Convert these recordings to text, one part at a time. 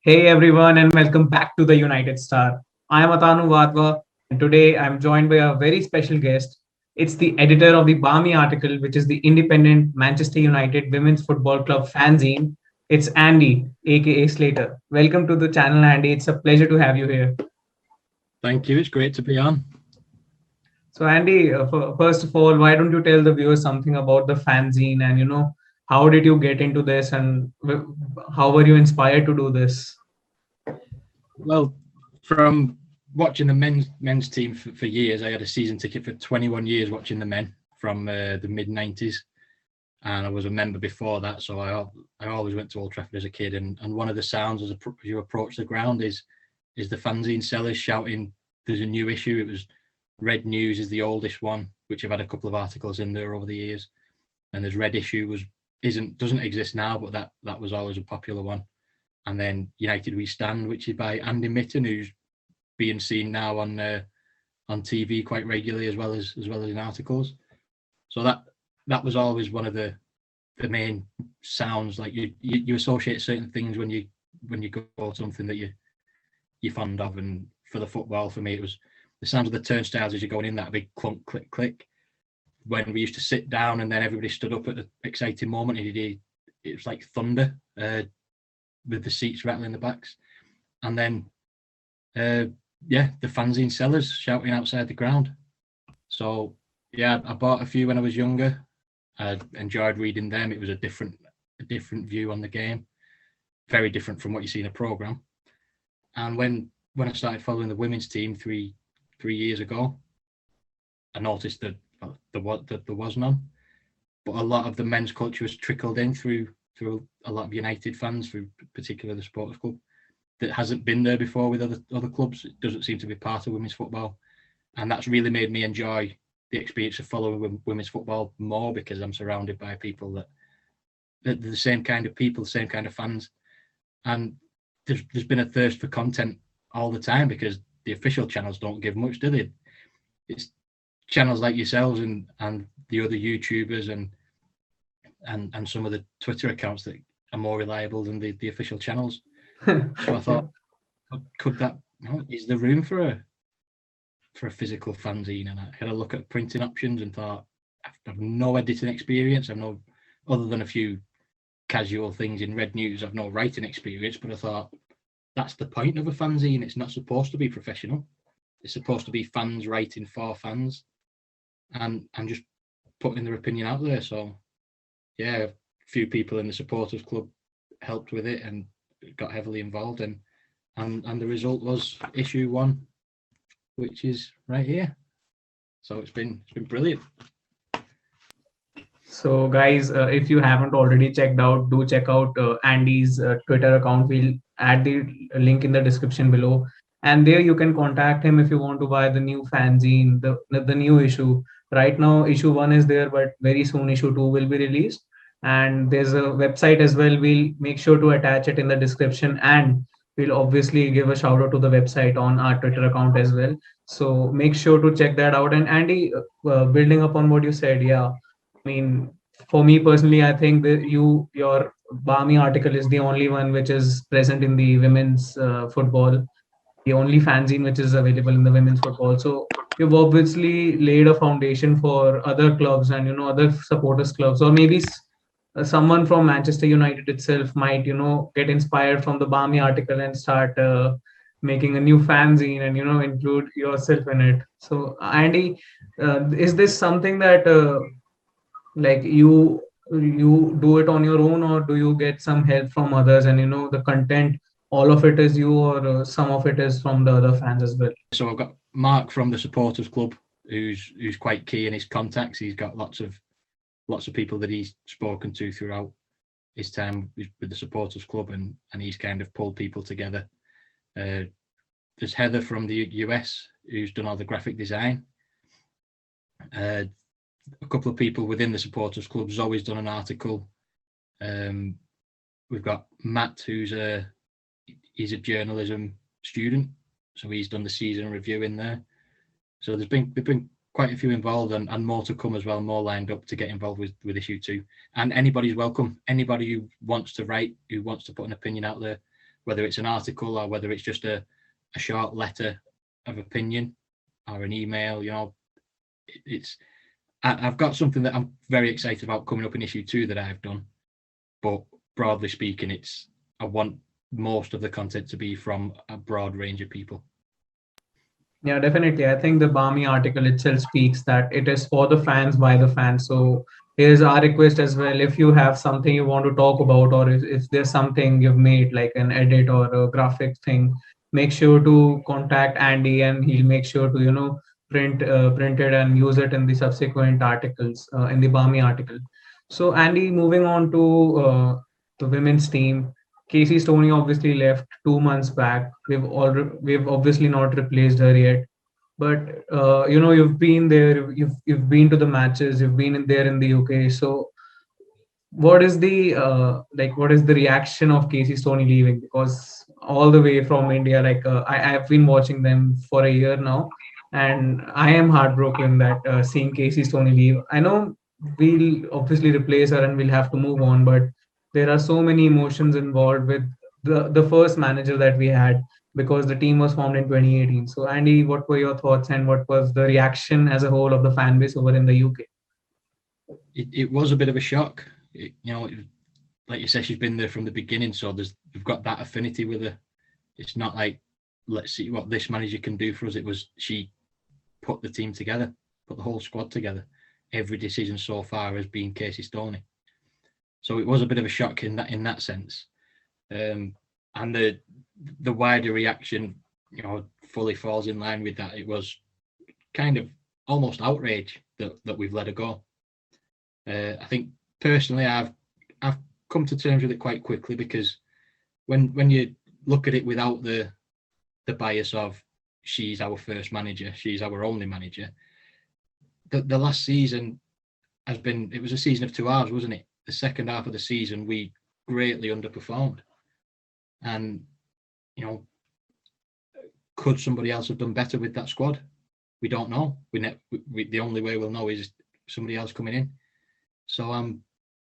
Hey everyone, and welcome back to the United Star. I am Atanu, and today I'm joined by a very special guest. It's the editor of the Barmy Article, which is the independent Manchester United Women's Football Club fanzine. It's Andy, aka Slater. Welcome to the channel, Andy. It's a pleasure to have you here. Thank you. It's great to be on. So, Andy, first of all, why don't you tell the viewers something about the fanzine and how did you get into this and how were you inspired to do this? Well, from watching the men's team for years, I had a season ticket for 21 years watching the men from the mid 90s, and I was a member before that. So I always went to Old Trafford as a kid, and one of the sounds as you approach the ground is the fanzine sellers shouting, "There's a new issue." It was Red News is the oldest one, which I've had a couple of articles in there over the years, and there's Red Issue doesn't exist now, but that was always a popular one. And then United We Stand, which is by Andy Mitten, who's being seen now on TV quite regularly as well as in articles. So that was always one of the main sounds. Like you associate certain things when you go to something that you're fond of. And for the football, for me, it was the sounds of the turnstiles as you're going in, that big clunk, click, click. When we used to sit down and then everybody stood up at the exciting moment, it was like thunder. With the seats rattling the backs, and then the fanzine sellers shouting outside the ground. So yeah, I bought a few when I was younger. I enjoyed reading them. It was a different view on the game, very different from what you see in a program. And when I started following the women's team three years ago, I noticed that there was none, but a lot of the men's culture has trickled in through a lot of United fans, through particularly the supporters club, that hasn't been there before with other clubs. It doesn't seem to be part of women's football, and that's really made me enjoy the experience of following women's football more, because I'm surrounded by people that the same kind of people, the same kind of fans, and there's been a thirst for content all the time, because the official channels don't give much, do they? It's channels like yourselves and the other YouTubers and some of the Twitter accounts that are more reliable than the official channels. So I thought, is there room for a physical fanzine? And I had a look at printing options and thought, I've no editing experience. I've no, other than a few casual things in Red News, I've no writing experience. But I thought, that's the point of a fanzine. It's not supposed to be professional. It's supposed to be fans writing for fans and just putting their opinion out there. So yeah, a few people in the supporters club helped with it and got heavily involved, and the result was issue 1, which is right here. So it's been brilliant. So guys, if you haven't already checked out, do check out Andy's Twitter account. We'll add the link in the description below, and there you can contact him if you want to buy the new fanzine, the new issue. Right now issue 1 is there, but very soon issue 2 will be released, and there's a website as well. We'll make sure to attach it in the description, and we'll obviously give a shout out to the website on our Twitter account as well. So make sure to check that out. And Andy, building upon what you said, yeah, I mean, for me personally, I think that your Barmy article is the only one which is present in the women's football, the only fanzine which is available in the women's football. So you've obviously laid a foundation for other clubs and other supporters clubs, or maybe someone from Manchester United itself might get inspired from the Barmy article and start making a new fanzine and include yourself in it. So Andy, is this something that like you do it on your own, or do you get some help from others, and the content, all of it is you, or some of it is from the other fans as well? So I've got Mark from the supporters club, who's quite key in his contacts. He's got lots of people that he's spoken to throughout his time with the supporters club, and he's kind of pulled people together. There's Heather from the US, who's done all the graphic design. A couple of people within the supporters club. Zoe's done an article. We've got Matt, he's a journalism student, so he's done the season review in there. So there's been quite a few involved, and more to come as well, more lined up to get involved with issue 2. And anybody's welcome. Anybody who wants to write, who wants to put an opinion out there, whether it's an article or whether it's just a short letter of opinion or an email. I've got something that I'm very excited about coming up in issue 2 that I've done, but broadly speaking, I want most of the content to be from a broad range of people. Yeah, definitely. I think the Barmy article itself speaks that it is for the fans by the fans. So here's our request as well. If you have something you want to talk about, or if there's something you've made like an edit or a graphic thing, make sure to contact Andy, and he'll make sure to print it and use it in the subsequent articles in the Barmy article. So Andy, moving on to the women's team. Casey Stoney obviously left 2 months back. We've obviously not replaced her yet, but you've been there. You've been to the matches. You've been in there in the UK. So what is the what is the reaction of Casey Stoney leaving? Because all the way from India, I've been watching them for a year now, and I am heartbroken that seeing Casey Stoney leave. I know we'll obviously replace her and we'll have to move on, but there are so many emotions involved with the first manager that we had, because the team was formed in 2018. So Andy, what were your thoughts and what was the reaction as a whole of the fan base over in the UK? It was a bit of a shock. Like you said, she's been there from the beginning, so we've got that affinity with her. It's not like, let's see what this manager can do for us. It was, she put the team together, put the whole squad together. Every decision so far has been Casey Stoney. So it was a bit of a shock in that sense. And the wider reaction, fully falls in line with that. It was kind of almost outrage that we've let her go. I think personally, I've come to terms with it quite quickly, because when you look at it without the bias of she's our first manager, she's our only manager, the last season it was a season of 2 halves, wasn't it? The second half of the season we greatly underperformed, and could somebody else have done better with that squad? We don't know. The only way we'll know is somebody else coming in. So I'm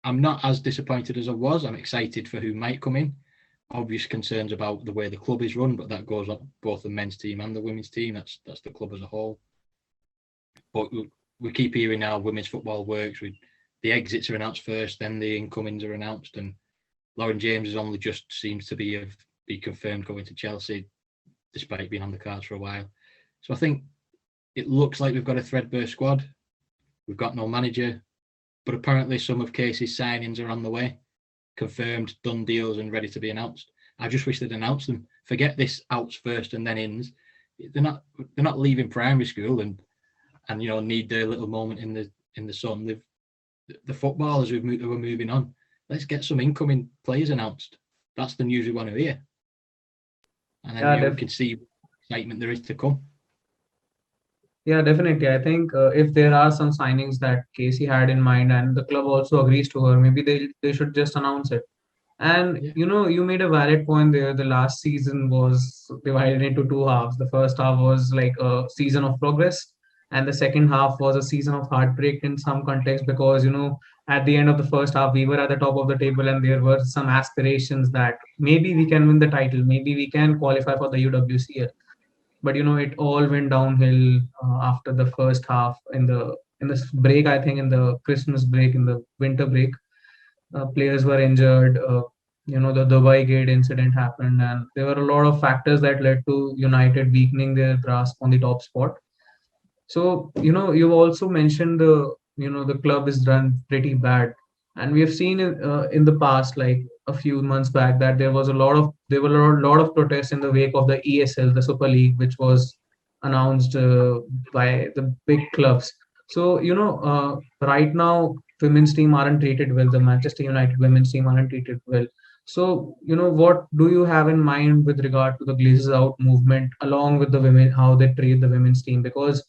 not as disappointed as I was. I'm excited for who might come in. Obvious concerns about the way the club is run, but that goes up both the men's team and the women's team. That's the club as a whole. But we keep hearing now women's football works. The exits are announced first, then the incomings are announced, and Lauren James is only just seems to be confirmed going to Chelsea, despite being on the cards for a while. So I think it looks like we've got a threadbare squad. We've got no manager, but apparently some of Casey's signings are on the way, confirmed, done deals and ready to be announced. I just wish they'd announced them. Forget this outs first and then ins. They're not leaving primary school and need their little moment in the sun. The footballers who are moving on. Let's get some incoming players announced. That's the news we want to hear. And then we can see what excitement there is to come. Yeah, definitely. I think if there are some signings that Casey had in mind and the club also agrees to her, maybe they should just announce it. And you made a valid point there. The last season was divided into 2 halves. The first half was like a season of progress, and the second half was a season of heartbreak in some context, because at the end of the first half we were at the top of the table and there were some aspirations that maybe we can win the title, maybe we can qualify for the UWCL. But it all went downhill after the first half. In the break, I think in the Christmas break, in the winter break, players were injured. The Dubai Gate incident happened, and there were a lot of factors that led to United weakening their grasp on the top spot. So you've also mentioned the club is run pretty bad, and we have seen in the past, like a few months back, that there were a lot of protests in the wake of the ESL, the Super League, which was announced by the big clubs. So right now women's team aren't treated well. The Manchester United women's team aren't treated well. So what do you have in mind with regard to the Glazers out movement, along with the women, how they treat the women's team? Because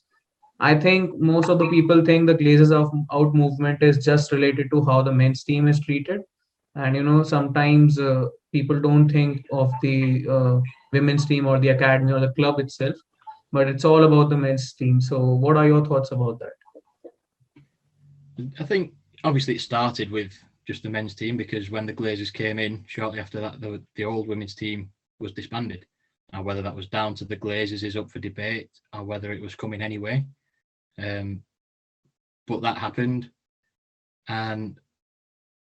I think most of the people think the Glazers out movement is just related to how the men's team is treated, and sometimes people don't think of the women's team or the academy or the club itself, but it's all about the men's team. So, what are your thoughts about that? I think obviously it started with just the men's team, because when the Glazers came in shortly after that, the old women's team was disbanded. Now, whether that was down to the Glazers is up for debate, or whether it was coming anyway. But that happened, and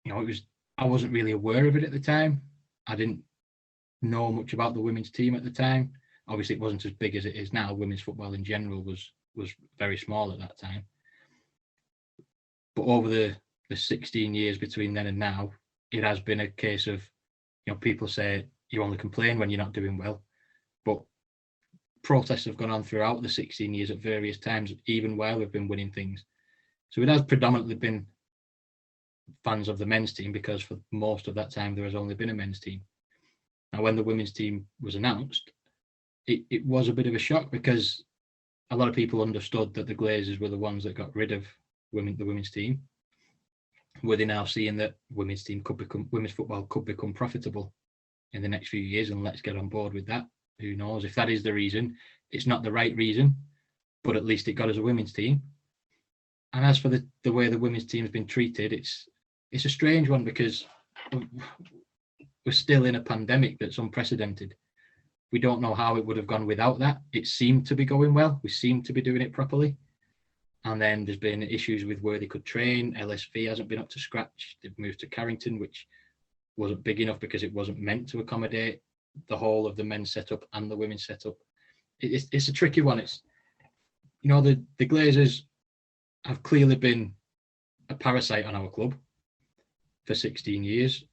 I wasn't really aware of it at the time. I didn't know much about the women's team at the time. Obviously, it wasn't as big as it is now. Women's football in general was very small at that time. But over the 16 years between then and now, it has been a case of, people say you only complain when you're not doing well. But protests have gone on throughout the 16 years at various times, even while we've been winning things. So it has predominantly been fans of the men's team, because for most of that time there has only been a men's team. Now, when the women's team was announced, it was a bit of a shock, because a lot of people understood that the Glazers were the ones that got rid of the women's team. Were they now seeing that women's football could become profitable in the next few years, and let's get on board with that? Who knows? If that is the reason, it's not the right reason, but at least it got us a women's team. And as for the way the women's team has been treated, it's a strange one, because we're still in a pandemic that's unprecedented. We don't know how it would have gone without that. It seemed to be going well. We seem to be doing it properly. And then there's been issues with where they could train. LSV hasn't been up to scratch. They've moved to Carrington, which wasn't big enough because it wasn't meant to accommodate the whole of the men's setup and the women's setup. It's a tricky one. It's, the Glazers have clearly been a parasite on our club for 16 years.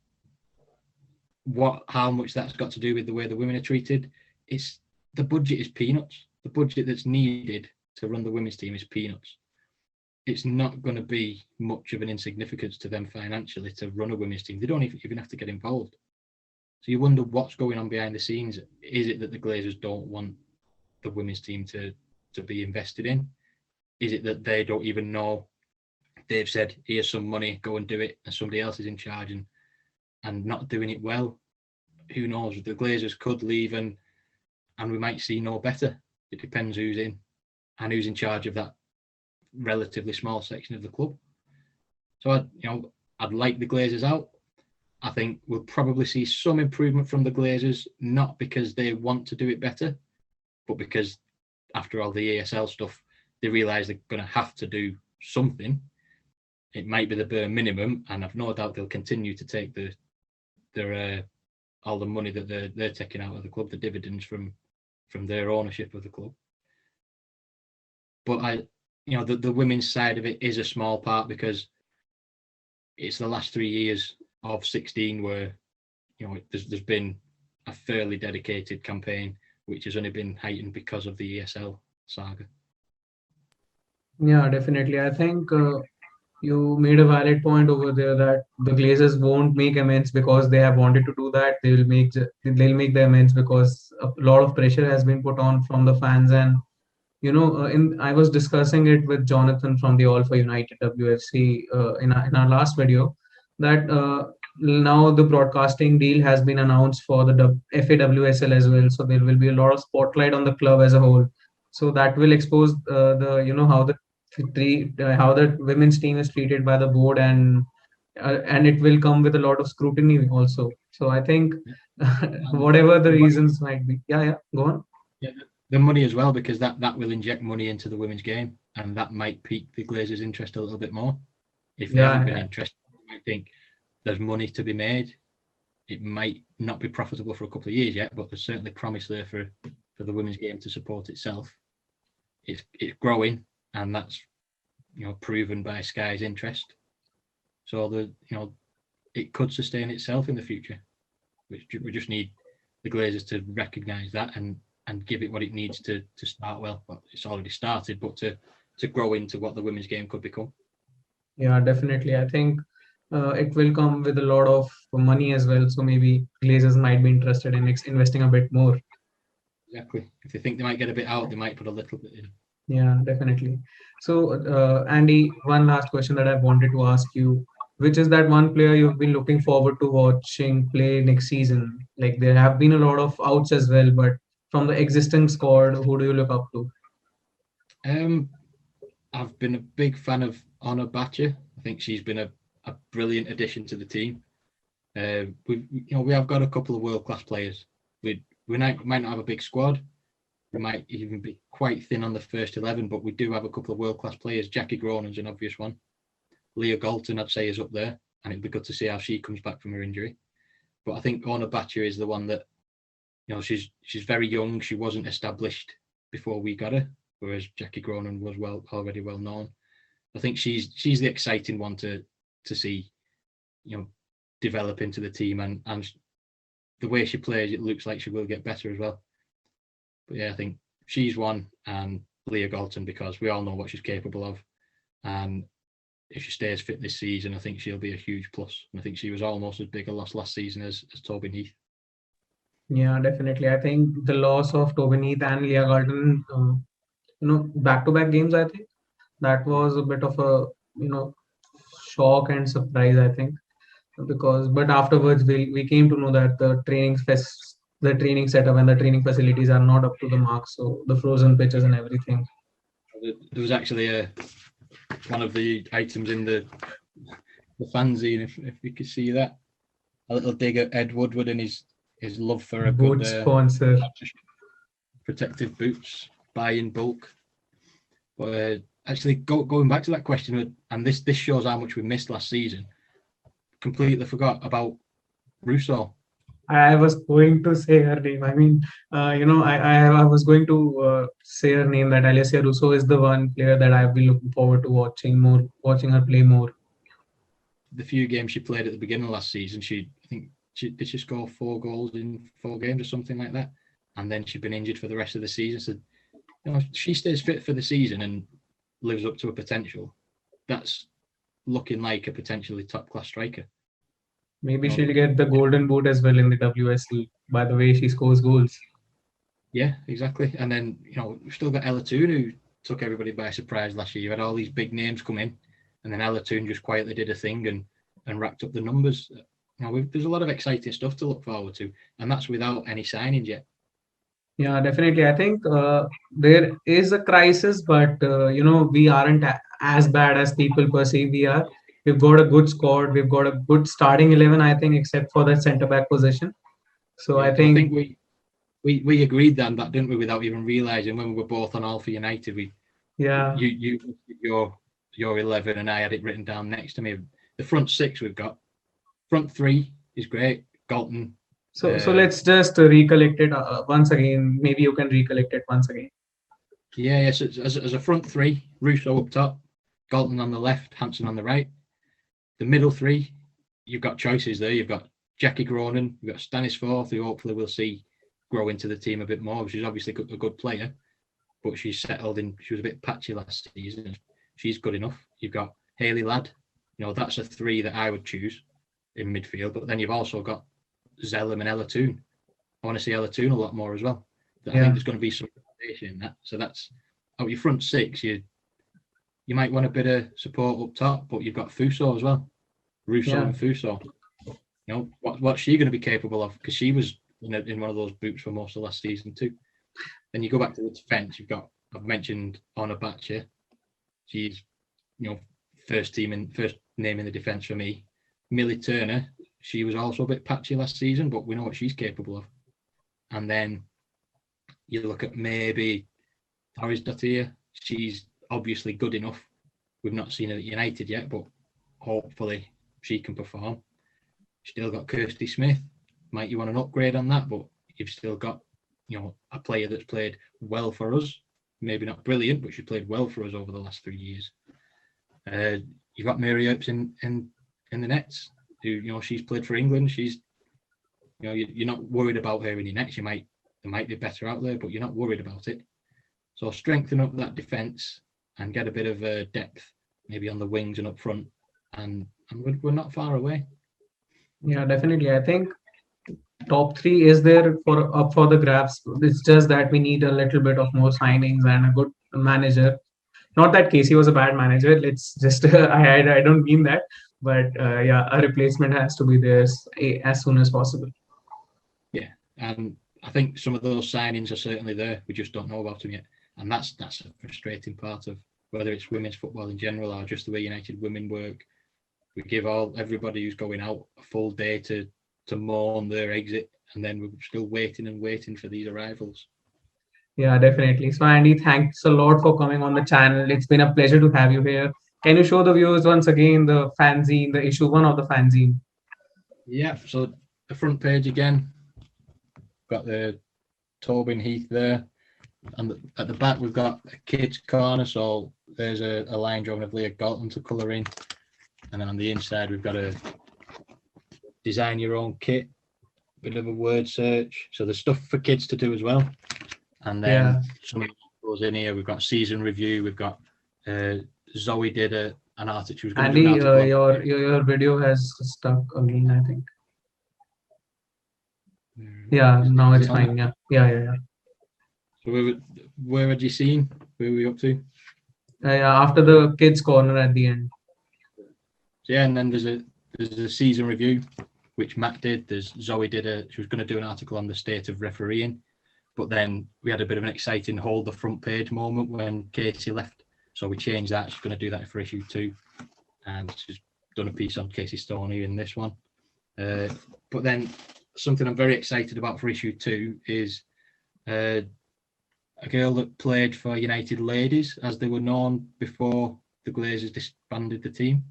How much that's got to do with the way the women are treated? It's the budget is peanuts. The budget that's needed to run the women's team is peanuts. It's not going to be much of an insignificance to them financially to run a women's team. They don't even have to get involved. So you wonder what's going on behind the scenes. Is it that the Glazers don't want the women's team to be invested in? Is it that they don't even know? They've said, here's some money, go and do it, and somebody else is in charge and not doing it well? Who knows? The Glazers could leave and we might see no better. It depends who's in and who's in charge of that relatively small section of the club. So I'd like the Glazers out. I think we'll probably see some improvement from the Glazers, not because they want to do it better, but because after all the ESL stuff, they realise they're going to have to do something. It might be the bare minimum, and I've no doubt they'll continue to take their all the money that they're taking out of the club, the dividends from their ownership of the club. But the women's side of it is a small part, because it's the last 3 years of 16 where there's been a fairly dedicated campaign, which has only been heightened because of the ESL saga. Yeah, definitely. I think you made a valid point over there that the Glazers won't make amends because they have wanted to do that. They'll make the amends because a lot of pressure has been put on from the fans. And I was discussing it with Jonathan from the All for United WFC in our last video, that now the broadcasting deal has been announced for the FAWSL as well. So there will be a lot of spotlight on the club as a whole. So that will expose how the women's team is treated by the board, and it will come with a lot of scrutiny also. So I think whatever the reasons might be, go on. Yeah, the money as well, because that will inject money into the women's game, and that might pique the Glazers' interest a little bit more. If they haven't been interested, they might think there's money to be made. It might not be profitable for a couple of years yet, but there's certainly promise there for the women's game to support itself. It's growing, and that's proven by Sky's interest. So it could sustain itself in the future. We just need the Glazers to recognise that and give it what it needs to start well. Well, it's already started, but to grow into what the women's game could become. Yeah, definitely. I think it will come with a lot of money as well. So maybe Glazers might be interested in investing a bit more. Exactly. If they think they might get a bit out, they might put a little bit in. Yeah, definitely. So, Andy, one last question that I wanted to ask you, which is that one player you've been looking forward to watching play next season? Like, there have been a lot of outs as well, but from the existing squad, who do you look up to? I've been a big fan of Honor Batcher. I think she's been a brilliant addition to the team. We have got a couple of world-class players. We might not have a big squad. We might even be quite thin on the first 11, but we do have a couple of world-class players. Jackie Gronin's an obvious one. Leah Galton, I'd say, is up there, and it'd be good to see how she comes back from her injury. But I think Orna Batcher is the one that, she's very young. She wasn't established before we got her, whereas Jackie Gronin was already well known. I think she's the exciting one to see, develop into the team, and the way she plays, it looks like she will get better as well. But yeah, I think she's one, and Leah Galton, because we all know what she's capable of, and if she stays fit this season, I think she'll be a huge plus. And I think she was almost as big a loss last season as Toby Neath. Yeah, definitely. I think the loss of Toby Neath and Leah Galton, back-to-back games, I think that was a bit of a, shock and surprise, I think, but afterwards we came to know that the training setup and the training facilities are not up to the mark. So the frozen pitches and everything. There was actually one of the items in the fanzine, if you could see that, a little dig at Ed Woodward and his love for a boot good sponsor, protective boots, buy in bulk. But actually, going back to that question, and this shows how much we missed last season. Completely forgot about Russo. I was going to say her name. I mean, I was going to say her name, that Alessia Russo is the one player that I've been looking forward to watching her play more. The few games she played at the beginning of last season, did she score 4 goals in 4 games or something like that? And then she'd been injured for the rest of the season. So, if she stays fit for the season and lives up to her potential, that's looking like a potentially top-class striker. Maybe she'll get the golden boot as well in the WSL by the way she scores goals. Yeah, exactly. And then, we've still got Atanu, who took everybody by surprise last year. You had all these big names come in, and then Atanu just quietly did a thing and racked up the numbers. There's a lot of exciting stuff to look forward to, and that's without any signings yet. Yeah, definitely. I think there is a crisis, but we aren't as bad as people perceive we are. We've got a good squad. We've got a good starting 11, I think, except for that centre back position. So yeah, I think we agreed then that, didn't we, without even realising, when we were both on All for United. Your 11 and I had it written down next to me. The front 6 we've got. Front 3 is great. Galton. So let's just recollect it once again. Maybe you can recollect it once again. Yeah. So as a front 3, Russo up top, Galton on the left, Hansen on the right. The middle 3, you've got choices there. You've got Jackie Gronin, you've got Stanisforth, who hopefully we'll see grow into the team a bit more. She's obviously a good player, but she's settled in. She was a bit patchy last season. She's good enough. You've got Hayley Ladd. That's a 3 that I would choose in midfield. But then you've also got Zellum and Ella Toon. I want to see Ella Toon a lot more as well. I think there's going to be some rotation in that. So that's out your front 6. You might want a bit of support up top, but you've got Fuso as well. Russo and Fuso. What's she going to be capable of? Because she was in one of those boots for most of last season too. Then you go back to the defence. I've mentioned Orna Batcher. She's first name in the defence for me. Millie Turner. She was also a bit patchy last season, but we know what she's capable of. And then you look at maybe Doris Dottir. She's obviously good enough. We've not seen her at United yet, but hopefully she can perform. Still got Kirsty Smith. Might you want an upgrade on that? But you've still got, a player that's played well for us. Maybe not brilliant, but she played well for us over the last 3 years. You've got Mary Earps in the nets, who she's played for England. She's, you're not worried about her in your nets. There might be better out there, but you're not worried about it. So strengthen up that defence and get a bit of depth, maybe on the wings and up front, and we're not far away. Yeah, definitely. I think top 3 is there up for the grabs. It's just that we need a little bit of more signings and a good manager. Not that Casey was a bad manager. Let's just I don't mean that, but a replacement has to be there as soon as possible. Yeah, and I think some of those signings are certainly there. We just don't know about them yet, and that's a frustrating part of whether it's women's football in general or just the way United Women work. We give everybody who's going out a full day to mourn their exit, and then we're still waiting and waiting for these arrivals. Yeah, definitely. So, Andy, thanks a lot for coming on the channel. It's been a pleasure to have you here. Can you show the viewers once again the fanzine, the issue 1 of the fanzine? Yeah, so the front page again, got the Tobin Heath there, and at the back we've got a kids corner, so there's a line drawing of Leah Galton to colour in, and then on the inside we've got a design your own kit, bit of a word search, so there's stuff for kids to do as well. And then some of those in here, we've got season review, we've got Zoe did an article. She was going Andy, to do an article your video has stuck again, I think. Yeah, now it's fine. Yeah. So where had you seen? Where were we up to? Yeah, after the kids corner at the end. So yeah, and then there's a season review, which Matt did. There's Zoe she was going to do an article on the state of refereeing, but then we had a bit of an exciting hold the front page moment when Casey left. So we changed that. She's going to do that for issue 2. And she's done a piece on Casey Stoney in this one. But then something I'm very excited about for issue 2 is a girl that played for United Ladies, as they were known before the Glazers disbanded the team.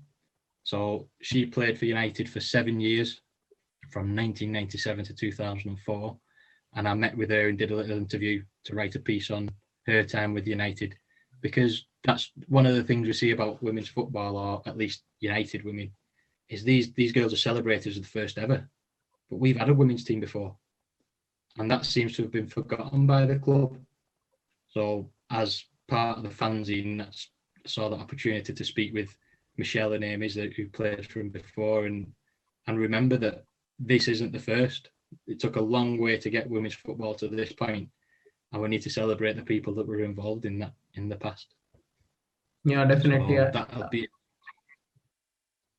So she played for United for 7 years, from 1997 to 2004. And I met with her and did a little interview to write a piece on her time with United, because that's one of the things we see about women's football, or at least United women, is these girls are celebrated as the first ever. But we've had a women's team before, and that seems to have been forgotten by the club. So as part of the fanzine, I saw the opportunity to speak with Michelle and Amy, who played for him before, and remember that this isn't the first. It took a long way to get women's football to this point, and we need to celebrate the people that were involved in that in the past. Yeah, definitely. So that'll be.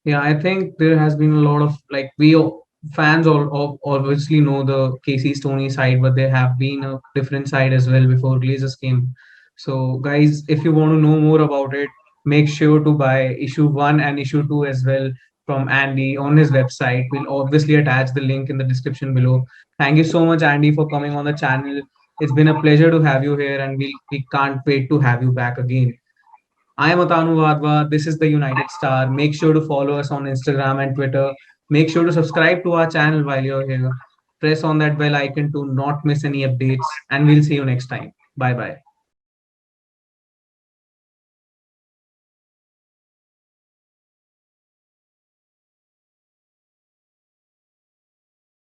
Yeah, I think there has been a lot of, like, fans all obviously know the Casey Stoney side, but there have been a different side as well before Glazers came. So guys, if you want to know more about it, make sure to buy issue 1 and issue 2 as well from Andy on his website. We'll obviously attach the link in the description below. Thank you so much, Andy, for coming on the channel. It's been a pleasure to have you here, and we can't wait to have you back again. I am Atanu. This is the United Star. Make sure to follow us on Instagram and Twitter. Make sure to subscribe to our channel while you're here. Press on that bell icon to not miss any updates, and we'll see you next time. Bye bye.